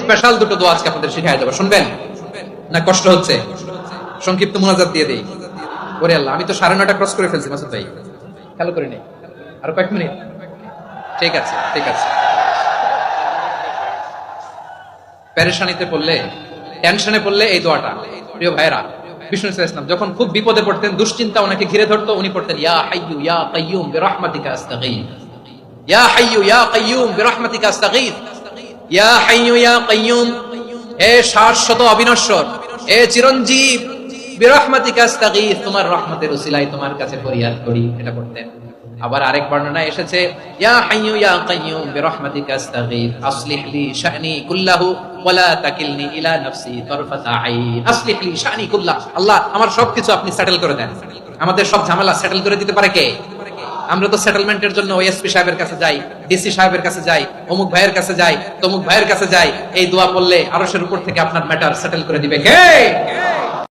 Special দুটো দোয়া আজকে আপনাদের শিখাই দেবো, শুনবেন না? কষ্ট হচ্ছে? সংক্ষিপ্ত মুনাজাত দিয়ে দেই। ওরে আল্লাহ, আমি তো 9:30 ক্রস করে ফেলছি মাসুদ ভাই, খেয়াল করে নেই। আরো কয়েক মিনিট? ঠিক আছে, ঠিক আছে। পেরেশানিতে পড়লে, টেনশনে পড়লে এই দোয়াটা, প্রিয় ভাইরা, বিষ্ণু ইসলাম যখন খুব বিপদে পড়তেন, দুশ্চিন্তা ওনাকে ঘিরে ধরতো, উনি পড়তেন ইয়া হাইয়্যু ইয়া কাইয়্যুম বিরহমাতিকা আস্তাগীথ, ইয়া হাইয়্যু ইয়া কাইয়্যুম বিরহমাতিকা আস্তাগীথ, ইয়া হাইয়্যু ইয়া কাইয়্যুম, হে শাশ্বত অবিনশ্বর, হে চিরঞ্জীব, বিরহমাতিকা আস্তাগীথ, তোমার রহমতের উসিলায় তোমার কাছে ফরিয়াদ করি, এটা পড়তেন। আবার আরেক বর্ণনায় এসেছে ইয়া হাইয়্যু ইয়া কাইয়্যুম বিরহমাতিকা আস্তাগীথ আসলিহ লি শা'নি কুল্লাহু ওয়া লা তাকিলনি ইলা নাফসি তারফাতা আইন, আসলিহ লি শা'নি কুল্লাহ, আল্লাহ আমার সবকিছু আপনি সেটেল করে দেন। আমাদের সব ঝামেলা সেটেল করে দিতে পারে কে? আমরা তো সেটেলমেন্টের জন্য ওএসপি সাহেবের কাছে যাই, ডিসি সাহেবের কাছে যাই, অমুক ভাইয়ের কাছে যাই, তমুক ভাইয়ের কাছে যাই। এই দোয়া পড়লে আরশের উপর থেকে আপনার ম্যাটার সেটেল করে দিবে কে?